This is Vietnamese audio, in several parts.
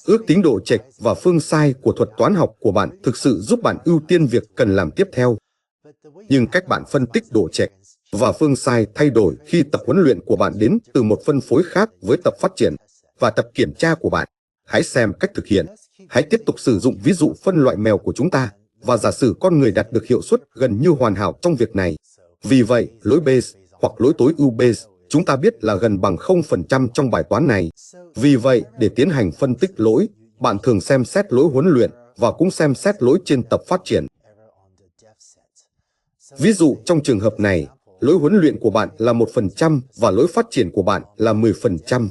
Ước tính độ chệch và phương sai của thuật toán học của bạn thực sự giúp bạn ưu tiên việc cần làm tiếp theo. Nhưng cách bạn phân tích độ chệch và phương sai thay đổi khi tập huấn luyện của bạn đến từ một phân phối khác với tập phát triển và tập kiểm tra của bạn. Hãy xem cách thực hiện. Hãy tiếp tục sử dụng ví dụ phân loại mèo của chúng ta và giả sử con người đạt được hiệu suất gần như hoàn hảo trong việc này. Vì vậy, lỗi Bayes hoặc lỗi tối ưu Bayes chúng ta biết là gần bằng 0% trong bài toán này. Vì vậy, để tiến hành phân tích lỗi, bạn thường xem xét lỗi huấn luyện và cũng xem xét lỗi trên tập phát triển. Ví dụ trong trường hợp này, lỗi huấn luyện của bạn là 1% và lỗi phát triển của bạn là 10%.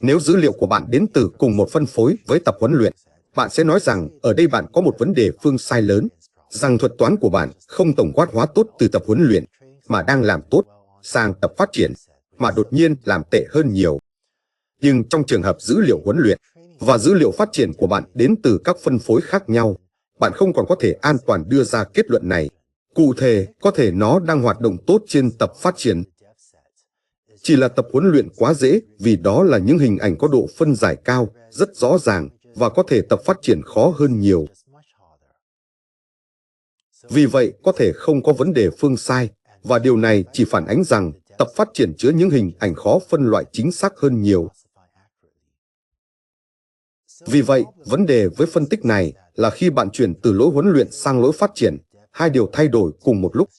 Nếu dữ liệu của bạn đến từ cùng một phân phối với tập huấn luyện, bạn sẽ nói rằng ở đây bạn có một vấn đề phương sai lớn, rằng thuật toán của bạn không tổng quát hóa tốt từ tập huấn luyện mà đang làm tốt sang tập phát triển mà đột nhiên làm tệ hơn nhiều. Nhưng trong trường hợp dữ liệu huấn luyện và dữ liệu phát triển của bạn đến từ các phân phối khác nhau, bạn không còn có thể an toàn đưa ra kết luận này. Cụ thể, có thể nó đang hoạt động tốt trên tập phát triển. Chỉ là tập huấn luyện quá dễ vì đó là những hình ảnh có độ phân giải cao, rất rõ ràng và có thể tập phát triển khó hơn nhiều. Vì vậy, có thể không có vấn đề phương sai, và điều này chỉ phản ánh rằng tập phát triển chứa những hình ảnh khó phân loại chính xác hơn nhiều. Vì vậy, vấn đề với phân tích này là khi bạn chuyển từ lỗi huấn luyện sang lỗi phát triển, hai điều thay đổi cùng một lúc.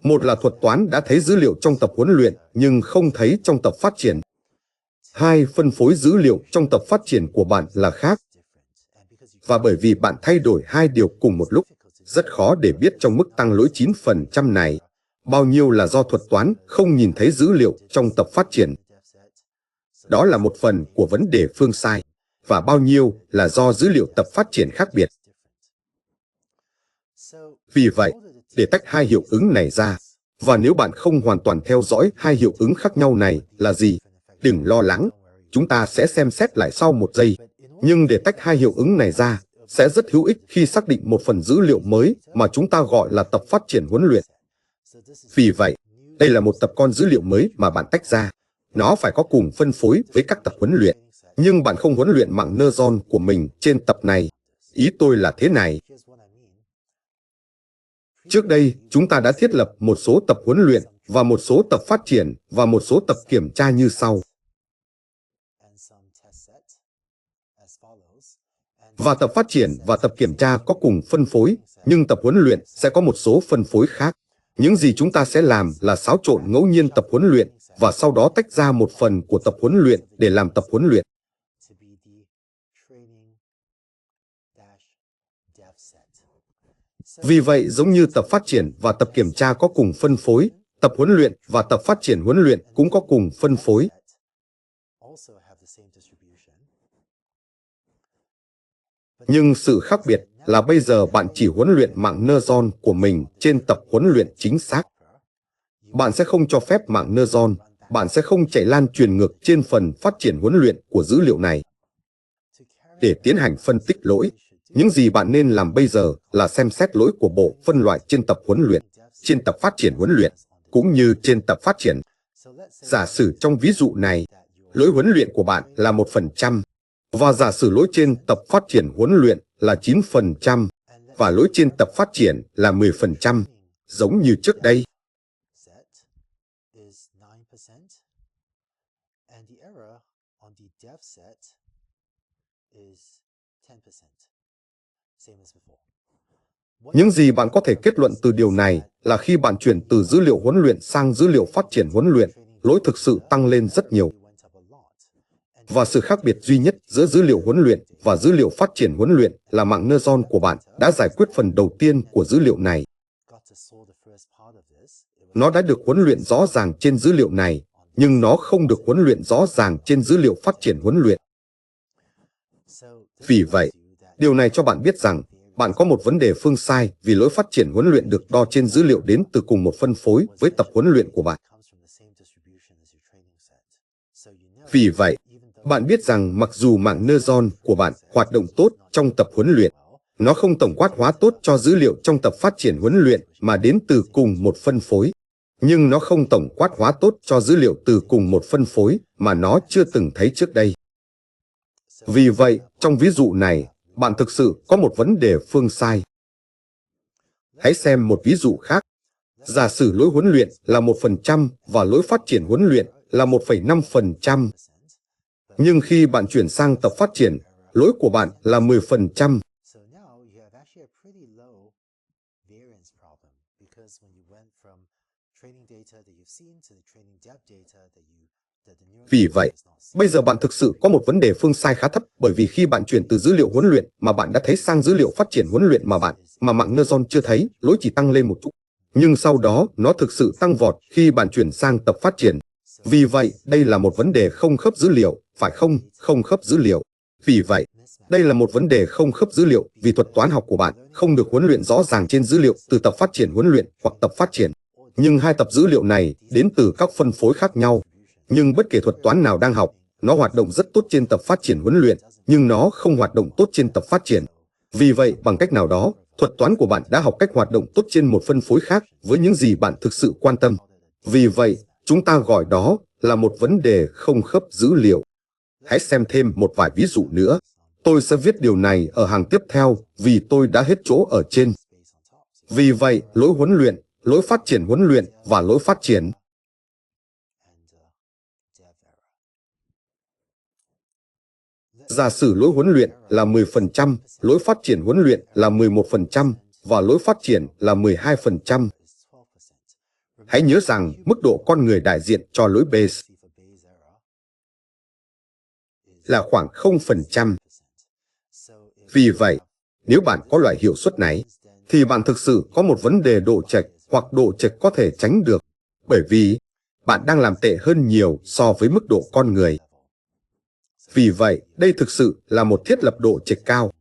Một là thuật toán đã thấy dữ liệu trong tập huấn luyện nhưng không thấy trong tập phát triển. Hai, phân phối dữ liệu trong tập phát triển của bạn là khác. Và bởi vì bạn thay đổi hai điều cùng một lúc, rất khó để biết trong mức tăng lỗi 9% này, bao nhiêu là do thuật toán không nhìn thấy dữ liệu trong tập phát triển. Đó là một phần của vấn đề phương sai, và bao nhiêu là do dữ liệu tập phát triển khác biệt. Vì vậy, để tách hai hiệu ứng này ra, và nếu bạn không hoàn toàn theo dõi hai hiệu ứng khác nhau này là gì, đừng lo lắng, chúng ta sẽ xem xét lại sau một giây. Nhưng để tách hai hiệu ứng này ra, sẽ rất hữu ích khi xác định một phần dữ liệu mới mà chúng ta gọi là tập phát triển huấn luyện. Vì vậy, đây là một tập con dữ liệu mới mà bạn tách ra. Nó phải có cùng phân phối với các tập huấn luyện, nhưng bạn không huấn luyện mạng neuron của mình trên tập này. Ý tôi là thế này. Trước đây, chúng ta đã thiết lập một số tập huấn luyện và một số tập phát triển và một số tập kiểm tra như sau. Và tập phát triển và tập kiểm tra có cùng phân phối, nhưng tập huấn luyện sẽ có một số phân phối khác. Những gì chúng ta sẽ làm là xáo trộn ngẫu nhiên tập huấn luyện và sau đó tách ra một phần của tập huấn luyện để làm tập huấn luyện. Vì vậy, giống như tập phát triển và tập kiểm tra có cùng phân phối, tập huấn luyện và tập phát triển huấn luyện cũng có cùng phân phối. Nhưng sự khác biệt là bây giờ bạn chỉ huấn luyện mạng neuron của mình trên tập huấn luyện chính xác. Bạn sẽ không cho phép mạng neuron, bạn sẽ không chạy lan truyền ngược trên phần phát triển huấn luyện của dữ liệu này. Để tiến hành phân tích lỗi, những gì bạn nên làm bây giờ là xem xét lỗi của bộ phân loại trên tập huấn luyện, trên tập phát triển huấn luyện, cũng như trên tập phát triển. Giả sử trong ví dụ này, lỗi huấn luyện của bạn là 1%, và giả sử lỗi trên tập phát triển huấn luyện là 9%, và lỗi trên tập phát triển là 10%, giống như trước đây. Những gì bạn có thể kết luận từ điều này là khi bạn chuyển từ dữ liệu huấn luyện sang dữ liệu phát triển huấn luyện, lỗi thực sự tăng lên rất nhiều. Và sự khác biệt duy nhất giữa dữ liệu huấn luyện và dữ liệu phát triển huấn luyện là mạng neuron của bạn đã giải quyết phần đầu tiên của dữ liệu này. Nó đã được huấn luyện rõ ràng trên dữ liệu này, nhưng nó không được huấn luyện rõ ràng trên dữ liệu phát triển huấn luyện. Vì vậy, điều này cho bạn biết rằng bạn có một vấn đề phương sai vì lỗi phát triển huấn luyện được đo trên dữ liệu đến từ cùng một phân phối với tập huấn luyện của bạn. Vì vậy, bạn biết rằng mặc dù mạng neuron của bạn hoạt động tốt trong tập huấn luyện, nó không tổng quát hóa tốt cho dữ liệu trong tập phát triển huấn luyện mà đến từ cùng một phân phối. nhưng nó không tổng quát hóa tốt cho dữ liệu từ cùng một phân phối mà nó chưa từng thấy trước đây. Vì vậy, trong ví dụ này, bạn thực sự có một vấn đề phương sai. Hãy xem một ví dụ khác. Giả sử lỗi huấn luyện là 1% và lỗi phát triển huấn luyện là 1,5%. Nhưng khi bạn chuyển sang tập phát triển, lỗi của bạn là 10%. Vì vậy, bây giờ bạn thực sự có một vấn đề phương sai khá thấp, bởi vì khi bạn chuyển từ dữ liệu huấn luyện mà bạn đã thấy sang dữ liệu phát triển huấn luyện mà mạng neuron chưa thấy, lỗi chỉ tăng lên một chút. Nhưng sau đó nó thực sự tăng vọt khi bạn chuyển sang tập phát triển. Vì vậy, đây là một vấn đề không khớp dữ liệu, phải không? Không khớp dữ liệu. Vì vậy, đây là một vấn đề không khớp dữ liệu vì thuật toán học của bạn không được huấn luyện rõ ràng trên dữ liệu từ tập phát triển huấn luyện hoặc tập phát triển. Nhưng hai tập dữ liệu này đến từ các phân phối khác nhau. Nhưng bất kể thuật toán nào đang học, nó hoạt động rất tốt trên tập phát triển huấn luyện, nhưng nó không hoạt động tốt trên tập phát triển. Vì vậy, bằng cách nào đó, thuật toán của bạn đã học cách hoạt động tốt trên một phân phối khác với những gì bạn thực sự quan tâm. Vì vậy, chúng ta gọi đó là một vấn đề không khớp dữ liệu. Hãy xem thêm một vài ví dụ nữa. Tôi sẽ viết điều này ở hàng tiếp theo vì tôi đã hết chỗ ở trên. Vì vậy, lỗi huấn luyện, lỗi phát triển huấn luyện và lỗi phát triển. Giả sử lỗi huấn luyện là 10%, lỗi phát triển huấn luyện là 11% và lỗi phát triển là 12%. Hãy nhớ rằng mức độ con người đại diện cho lỗi Bayes là khoảng 0%. Vì vậy, nếu bạn có loại hiệu suất này, thì bạn thực sự có một vấn đề độ chệch hoặc độ chệch có thể tránh được, bởi vì bạn đang làm tệ hơn nhiều so với mức độ con người. Vì vậy, đây thực sự là một thiết lập độ chệch cao.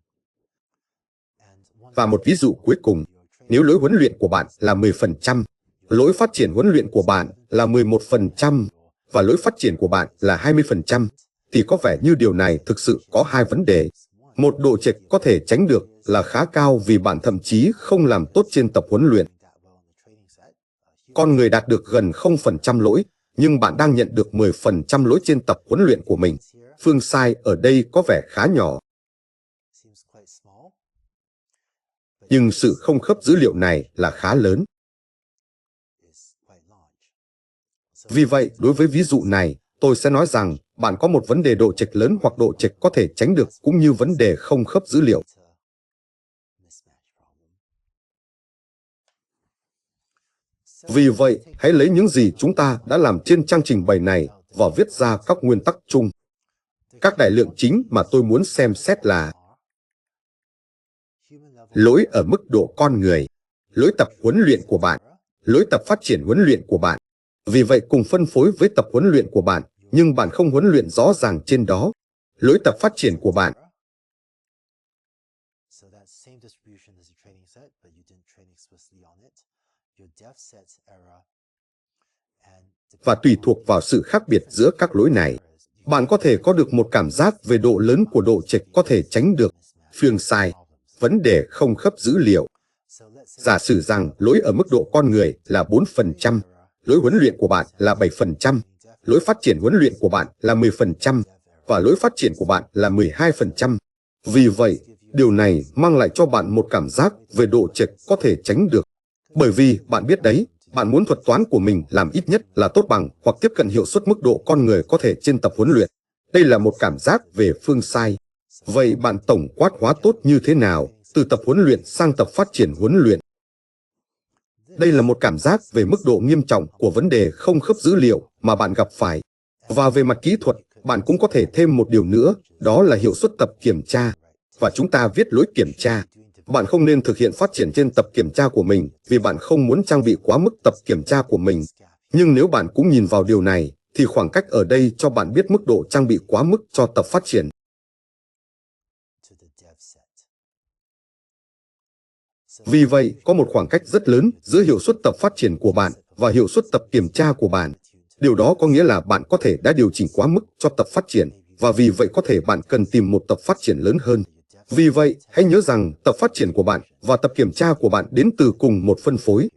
Và một ví dụ cuối cùng, nếu lỗi huấn luyện của bạn là 10%, lỗi phát triển huấn luyện của bạn là 11% và lỗi phát triển của bạn là 20%, thì có vẻ như điều này thực sự có hai vấn đề. Một, độ chệch có thể tránh được là khá cao vì bạn thậm chí không làm tốt trên tập huấn luyện. Con người đạt được gần 0% lỗi, nhưng bạn đang nhận được 10% lỗi trên tập huấn luyện của mình. Phương sai ở đây có vẻ khá nhỏ. Nhưng sự không khớp dữ liệu này là khá lớn. Vì vậy, đối với ví dụ này, tôi sẽ nói rằng bạn có một vấn đề độ chệch lớn hoặc độ chệch có thể tránh được cũng như vấn đề không khớp dữ liệu. Vì vậy, hãy lấy những gì chúng ta đã làm trên trang trình bày này và viết ra các nguyên tắc chung. Các đại lượng chính mà tôi muốn xem xét là lỗi ở mức độ con người, lỗi tập huấn luyện của bạn, lỗi tập phát triển huấn luyện của bạn. Vì vậy cùng phân phối với tập huấn luyện của bạn, nhưng bạn không huấn luyện rõ ràng trên đó. Lỗi tập phát triển của bạn. Và tùy thuộc vào sự khác biệt giữa các lỗi này, bạn có thể có được một cảm giác về độ lớn của độ chệch có thể tránh được. Phương sai, vấn đề không khớp dữ liệu. Giả sử rằng lỗi ở mức độ con người là 4%, lỗi huấn luyện của bạn là 7%, lỗi phát triển huấn luyện của bạn là 10% và lỗi phát triển của bạn là 12%. Vì vậy, điều này mang lại cho bạn một cảm giác về độ chệch có thể tránh được. Bởi vì bạn biết đấy, bạn muốn thuật toán của mình làm ít nhất là tốt bằng hoặc tiếp cận hiệu suất mức độ con người có thể trên tập huấn luyện. Đây là một cảm giác về phương sai. Vậy bạn tổng quát hóa tốt như thế nào từ tập huấn luyện sang tập phát triển huấn luyện? Đây là một cảm giác về mức độ nghiêm trọng của vấn đề không khớp dữ liệu mà bạn gặp phải. Và về mặt kỹ thuật, bạn cũng có thể thêm một điều nữa, đó là hiệu suất tập kiểm tra. Và chúng ta viết lỗi kiểm tra. Bạn không nên thực hiện phát triển trên tập kiểm tra của mình vì bạn không muốn trang bị quá mức tập kiểm tra của mình. Nhưng nếu bạn cũng nhìn vào điều này, thì khoảng cách ở đây cho bạn biết mức độ trang bị quá mức cho tập phát triển. Vì vậy, có một khoảng cách rất lớn giữa hiệu suất tập phát triển của bạn và hiệu suất tập kiểm tra của bạn. Điều đó có nghĩa là bạn có thể đã điều chỉnh quá mức cho tập phát triển, và vì vậy có thể bạn cần tìm một tập phát triển lớn hơn. Vì vậy, hãy nhớ rằng tập phát triển của bạn và tập kiểm tra của bạn đến từ cùng một phân phối.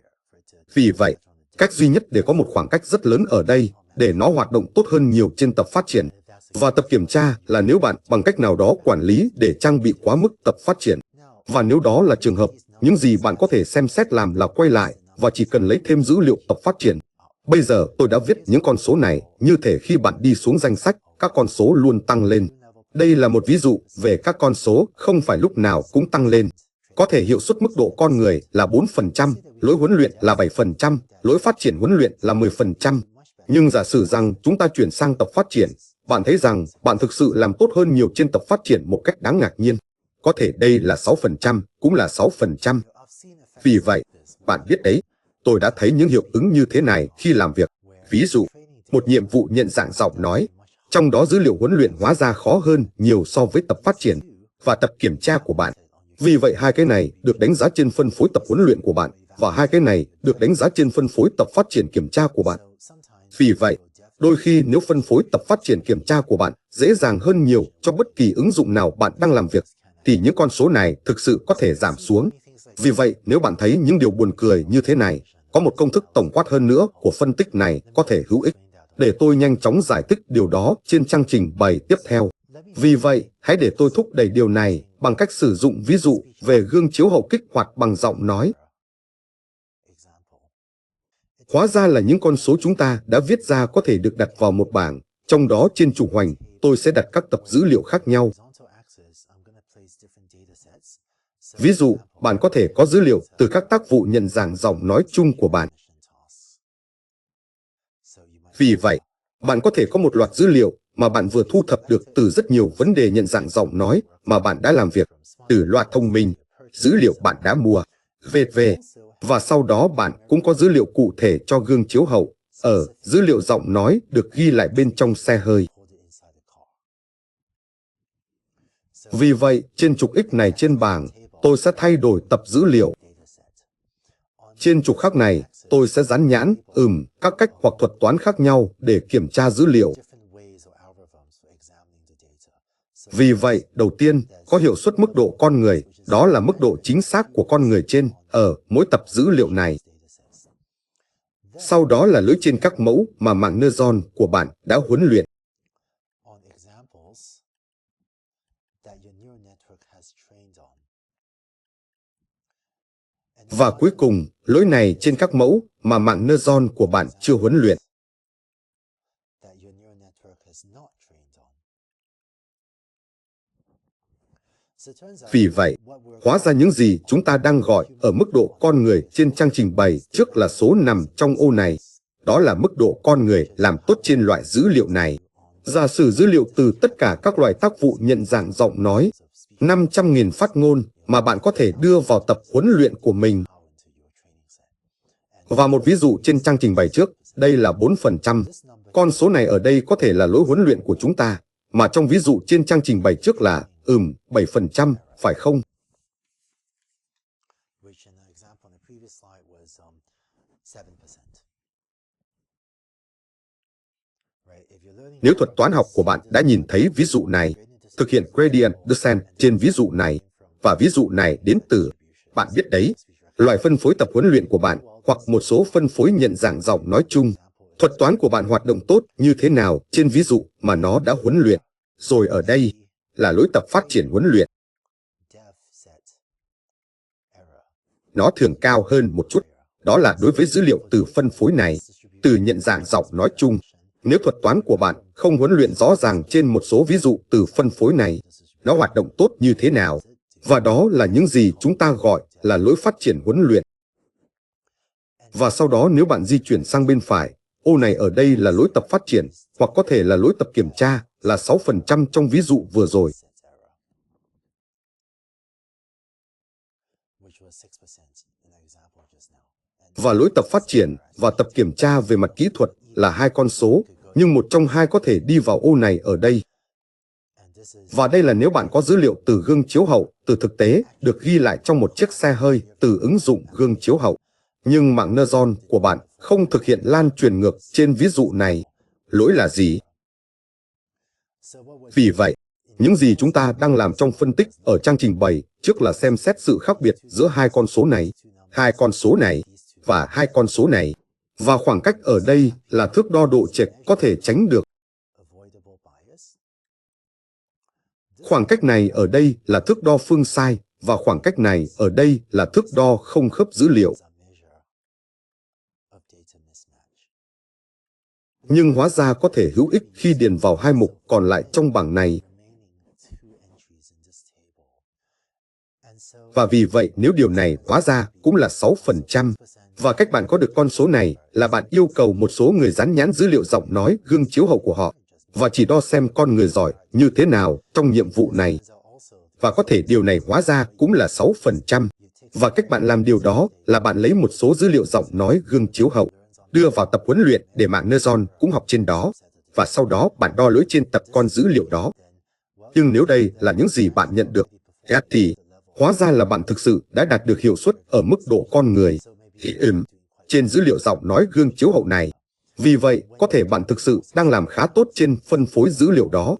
Vì vậy, Cách duy nhất để có một khoảng cách rất lớn ở đây, để nó hoạt động tốt hơn nhiều trên tập phát triển và tập kiểm tra là nếu bạn bằng cách nào đó quản lý để trang bị quá mức tập phát triển. Và nếu đó là trường hợp, những gì bạn có thể xem xét làm là quay lại và chỉ cần lấy thêm dữ liệu tập phát triển. Bây giờ tôi đã viết những con số này như thể khi bạn đi xuống danh sách, các con số luôn tăng lên. Đây là một ví dụ về các con số không phải lúc nào cũng tăng lên. Có thể hiệu suất mức độ con người là 4%, lỗi huấn luyện là 7%, lỗi phát triển huấn luyện là 10%. Nhưng giả sử rằng chúng ta chuyển sang tập phát triển, bạn thấy rằng bạn thực sự làm tốt hơn nhiều trên tập phát triển một cách đáng ngạc nhiên. Có thể đây là 6%, cũng là 6%. Vì vậy, bạn biết đấy, tôi đã thấy những hiệu ứng như thế này khi làm việc. Ví dụ, một nhiệm vụ nhận dạng giọng nói, trong đó dữ liệu huấn luyện hóa ra khó hơn nhiều so với tập phát triển và tập kiểm tra của bạn. Vì vậy hai cái này được đánh giá trên phân phối tập huấn luyện của bạn và hai cái này được đánh giá trên phân phối tập phát triển kiểm tra của bạn. Vì vậy, đôi khi nếu phân phối tập phát triển kiểm tra của bạn dễ dàng hơn nhiều cho bất kỳ ứng dụng nào bạn đang làm việc, thì những con số này thực sự có thể giảm xuống. Vì vậy, nếu bạn thấy những điều buồn cười như thế này, có một công thức tổng quát hơn nữa của phân tích này có thể hữu ích. Để tôi nhanh chóng giải thích điều đó trên chương trình bày tiếp theo. Vì vậy, hãy để tôi thúc đẩy điều này bằng cách sử dụng ví dụ về gương chiếu hậu kích hoạt bằng giọng nói. Hóa ra là những con số chúng ta đã viết ra có thể được đặt vào một bảng, trong đó trên trục hoành, tôi sẽ đặt các tập dữ liệu khác nhau. Ví dụ, bạn có thể có dữ liệu từ các tác vụ nhận dạng giọng nói chung của bạn. Vì vậy, bạn có thể có một loạt dữ liệu mà bạn vừa thu thập được từ rất nhiều vấn đề nhận dạng giọng nói mà bạn đã làm việc, từ loa thông minh, dữ liệu bạn đã mua, v.v. Và sau đó bạn cũng có dữ liệu cụ thể cho gương chiếu hậu, dữ liệu giọng nói được ghi lại bên trong xe hơi. Vì vậy, trên trục X này trên bảng, tôi sẽ thay đổi tập dữ liệu. Trên trục khác này, tôi sẽ dán nhãn, các cách hoặc thuật toán khác nhau để kiểm tra dữ liệu. Vì vậy, đầu tiên, có hiệu suất mức độ con người, đó là mức độ chính xác của con người trên, mỗi tập dữ liệu này. Sau đó là lỗi trên các mẫu mà mạng neuron của bạn đã huấn luyện. Và cuối cùng, lỗi này trên các mẫu mà mạng neuron của bạn chưa huấn luyện. Vì vậy, hóa ra những gì chúng ta đang gọi ở mức độ con người trên trang trình bày trước là số nằm trong ô này. Đó là mức độ con người làm tốt trên loại dữ liệu này. Giả sử dữ liệu từ tất cả các loại tác vụ nhận dạng giọng nói, 500.000 phát ngôn mà bạn có thể đưa vào tập huấn luyện của mình. Và một ví dụ trên trang trình bày trước, đây là 4%. Con số này ở đây có thể là lỗi huấn luyện của chúng ta, mà trong ví dụ trên trang trình bày trước là 7%, phải không? Nếu thuật toán học của bạn đã nhìn thấy ví dụ này, thực hiện gradient descent trên ví dụ này, và ví dụ này đến từ, bạn biết đấy, loại phân phối tập huấn luyện của bạn, hoặc một số phân phối nhận dạng giọng nói chung. Thuật toán của bạn hoạt động tốt như thế nào trên ví dụ mà nó đã huấn luyện. Rồi ở đây là lỗi tập phát triển huấn luyện. Nó thường cao hơn một chút. Đó là đối với dữ liệu từ phân phối này, từ nhận dạng giọng nói chung. Nếu thuật toán của bạn không huấn luyện rõ ràng trên một số ví dụ từ phân phối này, nó hoạt động tốt như thế nào? Và đó là những gì chúng ta gọi là lỗi phát triển huấn luyện. Và sau đó nếu bạn di chuyển sang bên phải, ô này ở đây là lỗi tập phát triển, hoặc có thể là lỗi tập kiểm tra, là 6% trong ví dụ vừa rồi. Và lỗi tập phát triển và tập kiểm tra về mặt kỹ thuật là hai con số, nhưng một trong hai có thể đi vào ô này ở đây. Và đây là nếu bạn có dữ liệu từ gương chiếu hậu, từ thực tế, được ghi lại trong một chiếc xe hơi từ ứng dụng gương chiếu hậu. Nhưng mạng neuron của bạn không thực hiện lan truyền ngược trên ví dụ này. Lỗi là gì? Vì vậy, những gì chúng ta đang làm trong phân tích ở trang trình bày trước là xem xét sự khác biệt giữa hai con số này và hai con số này. Và khoảng cách ở đây là thước đo độ chệch có thể tránh được. Khoảng cách này ở đây là thước đo phương sai, và khoảng cách này ở đây là thước đo không khớp dữ liệu. Nhưng hóa ra có thể hữu ích khi điền vào hai mục còn lại trong bảng này. Và vì vậy nếu điều này hóa ra cũng là 6%, và cách bạn có được con số này là bạn yêu cầu một số người dán nhãn dữ liệu giọng nói gương chiếu hậu của họ, và chỉ đo xem con người giỏi như thế nào trong nhiệm vụ này. Và có thể điều này hóa ra cũng là 6%. Và cách bạn làm điều đó là bạn lấy một số dữ liệu giọng nói gương chiếu hậu, đưa vào tập huấn luyện để mạng Neuron cũng học trên đó, và sau đó bạn đo lỗi trên tập con dữ liệu đó. Nhưng nếu đây là những gì bạn nhận được, thì hóa ra là bạn thực sự đã đạt được hiệu suất ở mức độ con người trên dữ liệu giọng nói gương chiếu hậu này. Vì vậy, có thể bạn thực sự đang làm khá tốt trên phân phối dữ liệu đó.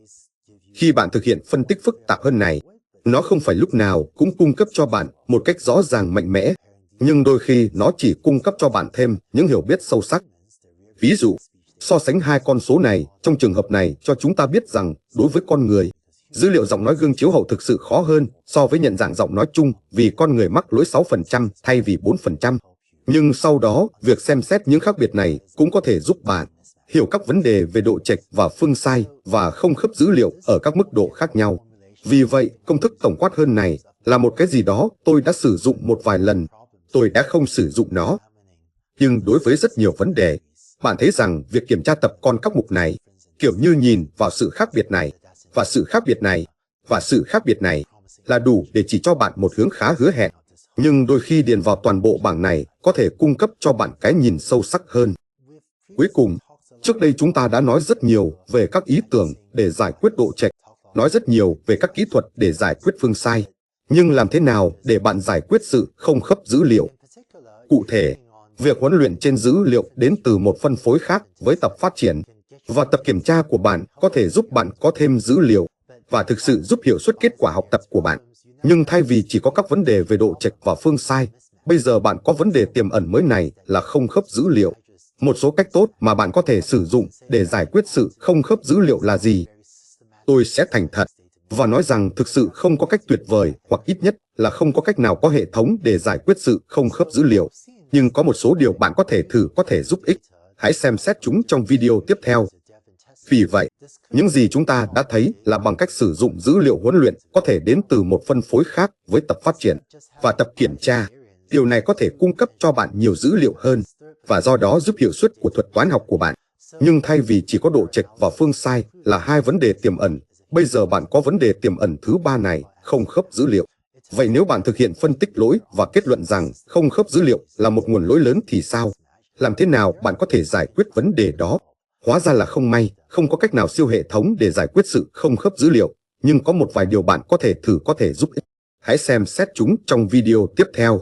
Khi bạn thực hiện phân tích phức tạp hơn này, nó không phải lúc nào cũng cung cấp cho bạn một cách rõ ràng mạnh mẽ, nhưng đôi khi nó chỉ cung cấp cho bạn thêm những hiểu biết sâu sắc. Ví dụ, so sánh hai con số này trong trường hợp này cho chúng ta biết rằng đối với con người, dữ liệu giọng nói gương chiếu hậu thực sự khó hơn so với nhận dạng giọng nói chung vì con người mắc lỗi 6% thay vì 4%. Nhưng sau đó, việc xem xét những khác biệt này cũng có thể giúp bạn hiểu các vấn đề về độ chệch và phương sai và không khớp dữ liệu ở các mức độ khác nhau. Vì vậy, công thức tổng quát hơn này là một cái gì đó tôi đã sử dụng một vài lần, tôi đã không sử dụng nó. Nhưng đối với rất nhiều vấn đề, bạn thấy rằng việc kiểm tra tập con các mục này, kiểu như nhìn vào sự khác biệt này, và sự khác biệt này, và sự khác biệt này, là đủ để chỉ cho bạn một hướng khá hứa hẹn. Nhưng đôi khi điền vào toàn bộ bảng này có thể cung cấp cho bạn cái nhìn sâu sắc hơn. Cuối cùng, trước đây chúng ta đã nói rất nhiều về các ý tưởng để giải quyết độ chệch, nói rất nhiều về các kỹ thuật để giải quyết phương sai. Nhưng làm thế nào để bạn giải quyết sự không khớp dữ liệu? Cụ thể, việc huấn luyện trên dữ liệu đến từ một phân phối khác với tập phát triển, và tập kiểm tra của bạn có thể giúp bạn có thêm dữ liệu, và thực sự giúp hiệu suất kết quả học tập của bạn. Nhưng thay vì chỉ có các vấn đề về độ chệch và phương sai, bây giờ bạn có vấn đề tiềm ẩn mới này là không khớp dữ liệu. Một số cách tốt mà bạn có thể sử dụng để giải quyết sự không khớp dữ liệu là gì? Tôi sẽ thành thật và nói rằng thực sự không có cách tuyệt vời, hoặc ít nhất là không có cách nào có hệ thống để giải quyết sự không khớp dữ liệu. Nhưng có một số điều bạn có thể thử có thể giúp ích. Hãy xem xét chúng trong video tiếp theo. Vì vậy, những gì chúng ta đã thấy là bằng cách sử dụng dữ liệu huấn luyện có thể đến từ một phân phối khác với tập phát triển và tập kiểm tra. Điều này có thể cung cấp cho bạn nhiều dữ liệu hơn, và do đó giúp hiệu suất của thuật toán học của bạn. Nhưng thay vì chỉ có độ chệch và phương sai là hai vấn đề tiềm ẩn, bây giờ bạn có vấn đề tiềm ẩn thứ ba này, không khớp dữ liệu. Vậy nếu bạn thực hiện phân tích lỗi và kết luận rằng không khớp dữ liệu là một nguồn lỗi lớn thì sao? Làm thế nào bạn có thể giải quyết vấn đề đó? Hóa ra là không may, không có cách nào siêu hệ thống để giải quyết sự không khớp dữ liệu, nhưng có một vài điều bạn có thể thử có thể giúp ích. Hãy xem xét chúng trong video tiếp theo.